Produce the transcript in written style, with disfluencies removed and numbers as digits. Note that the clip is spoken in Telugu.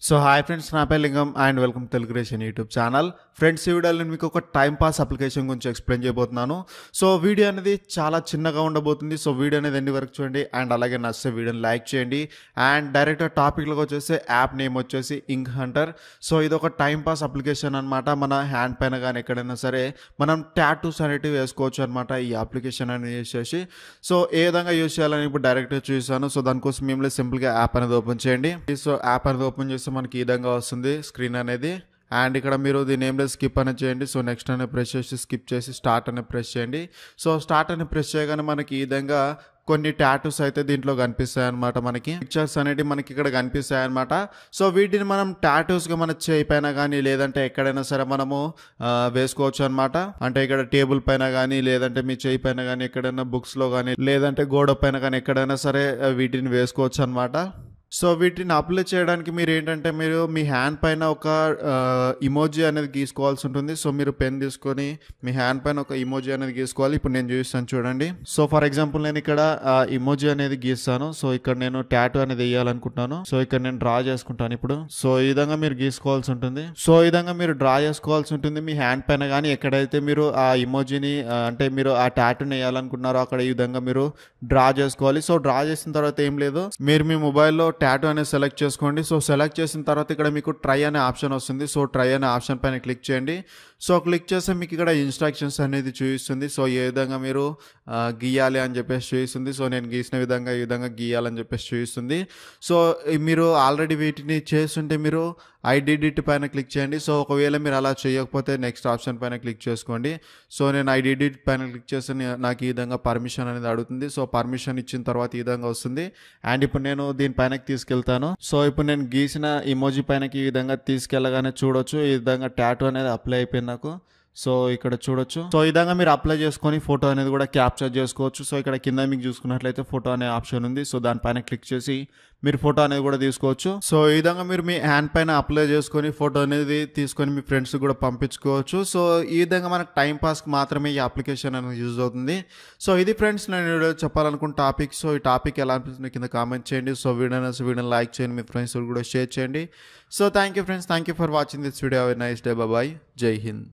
సో హాయ్ ఫ్రెండ్స్, నా పేరు లింగం and welcome Telugu ration YouTube channel. Friends, ఈ వీడియోలో నేను మీకు ఒక టైం పాస్ అప్లికేషన్ గురించి ఎక్స్ప్లెయిన్ చేయబోతున్నాను. సో వీడియో అనేది చాలా చిన్నగా ఉండబోతుంది. సో వీడియో అనేది ఎన్ని వరకు చూడండి అండ్ అలాగే నచ్చితే వీడియోని లైక్ చేయండి. అండ్ డైరెక్ట్ టాపిక్లోకి వచ్చేసి యాప్ నేమ్ వచ్చేసి ఇంక్ హంటర్. సో ఇది ఒక టైం పాస్ అప్లికేషన్ అనమాట. మన హ్యాండ్ పైన కానీ ఎక్కడైనా సరే మనం టాటూస్ అనేటివి వేసుకోవచ్చు అనమాట ఈ అప్లికేషన్ అనేది యూజ్ చేసి. సో ఏ విధంగా యూజ్ చేయాలని ఇప్పుడు డైరెక్ట్గా చూసాను. సో దానికోసం మేము సింపుల్గా యాప్ అనేది ఓపెన్ చేయండి. సో యాప్ అనేది ఓపెన్ చేస్తే మనకి ఈ విధంగా వస్తుంది స్క్రీన్ అనేది. అండ్ ఇక్కడ మీరు దీని ఏం లేదు స్కిప్ అనేది చేయండి. సో నెక్స్ట్ అనే ప్రెస్ చేసి స్కిప్ చేసి స్టార్ట్ అనే ప్రెస్ చేయండి. సో స్టార్ట్ అని ప్రెస్ చేయగానే మనకి ఈ విధంగా కొన్ని టాటూస్ అయితే దీంట్లో కనిపిస్తాయి అనమాట. మనకి పిక్చర్స్ అనేవి మనకి ఇక్కడ కనిపిస్తాయి అనమాట. సో వీటిని మనం టాటూస్గా మన చేయి పైన కానీ లేదంటే ఎక్కడైనా సరే మనము వేసుకోవచ్చు అనమాట. అంటే ఇక్కడ టేబుల్ పైన కానీ లేదంటే మీ చేయి పైన కానీ ఎక్కడైనా బుక్స్లో కానీ లేదంటే గోడ పైన కానీ ఎక్కడైనా సరే వీటిని వేసుకోవచ్చు అనమాట. సో వీటిని అప్లై చేయడానికి మీరు ఏంటంటే మీరు మీ హ్యాండ్ పైన ఒక ఇమోజీ అనేది గీసుకోవాల్సి ఉంటుంది. సో మీరు పెన్ తీసుకొని మీ హ్యాండ్ పైన ఒక ఇమోజీ అనేది గీసుకోవాలి. ఇప్పుడు నేను చూపిస్తాను చూడండి. సో ఫర్ ఎగ్జాంపుల్ నేను ఇక్కడ ఇమోజీ అనేది గీస్తాను. సో ఇక్కడ నేను టాటూ అనేది వేయాలనుకుంటున్నాను. సో ఇక్కడ నేను డ్రా చేసుకుంటాను ఇప్పుడు. సో ఈ విధంగా మీరు గీసుకోవాల్సి ఉంటుంది. సో ఈ విధంగా మీరు డ్రా చేసుకోవాల్సి ఉంటుంది మీ హ్యాండ్ పైన కానీ ఎక్కడైతే మీరు ఆ ఇమోజీని అంటే మీరు ఆ టాటూని వేయాలనుకుంటున్నారో అక్కడ ఈ విధంగా మీరు డ్రా చేసుకోవాలి. సో డ్రా చేసిన తర్వాత ఏం లేదు, మీరు మీ మొబైల్లో టాటూ అనేది సెలెక్ట్ చేసుకోండి. సో సెలెక్ట్ చేసిన తర్వాత ఇక్కడ మీకు ట్రై అనే ఆప్షన్ వస్తుంది. సో ట్రై అనే ఆప్షన్ పైన క్లిక్ చేయండి. సో క్లిక్ చేస్తే మీకు ఇక్కడ ఇన్స్ట్రక్షన్స్ అనేది చూపిస్తుంది. సో ఏ విధంగా మీరు గీయాలి అని చెప్పేసి చూపిస్తుంది. సో నేను గీసిన విధంగా ఈ విధంగా గీయాలని చెప్పేసి చూపిస్తుంది. సో మీరు ఆల్రెడీ వీటిని చేస్తుంటే మీరు ఐ డిడ్ ఇట్ పైన క్లిక్ చేయండి. సో ఒకవేళ మీరు అలా చేయకపోతే నెక్స్ట్ ఆప్షన్ పైన క్లిక్ చేసుకోండి. సో నేను ఐ డిడ్ ఇట్ పైన క్లిక్ చేస్తే నాకు ఈ విధంగా పర్మిషన్ అనేది అడుగుతుంది. సో పర్మిషన్ ఇచ్చిన తర్వాత ఈ విధంగా వస్తుంది. అండ్ ఇప్పుడు నేను దీనిపైనకి తీసుకెళ్తాను. సో ఇప్పుడు నేను గీసిన ఇమోజీ పైనకి ఈ విధంగా తీసుకెళ్ళగానే చూడొచ్చు ఈ విధంగా టాటూ అనేది అప్లై అయిపోయింది నాకు. సో ఇక్కడ చూడొచ్చు. సో ఈ విధంగా మీరు అప్లై చేసుకొని ఫోటో అనేది కూడా క్యాప్చర్ చేసుకోవచ్చు. సో ఇక్కడ కింద మీకు చూసుకున్నట్లయితే ఫోటో అనే ఆప్షన్ ఉంది. సో దానిపైన క్లిక్ చేసి మీరు ఫోటో అనేది కూడా తీసుకోవచ్చు. సో ఈ విధంగా మీరు మీ హ్యాండ్ పైన అప్లై చేసుకొని ఫోటో అనేది తీసుకొని మీ ఫ్రెండ్స్ కూడా పంపించుకోవచ్చు. సో ఈ విధంగా మనకు టైం పాస్కి మాత్రమే ఈ అప్లికేషన్ అనేది యూజ్ అవుతుంది. సో ఇది ఫ్రెండ్స్ నేను చెప్పాలనుకున్న టాపిక్. సో ఈ టాపిక్ ఎలా అనిపిస్తుంది కింద కామెంట్ చేయండి. సో వీడియోని లైక్ చేయండి, మీ ఫ్రెండ్స్ కూడా షేర్ చేయండి. So thank you friends, thank you for watching this video. Have a nice day. Bye. జై హింద్.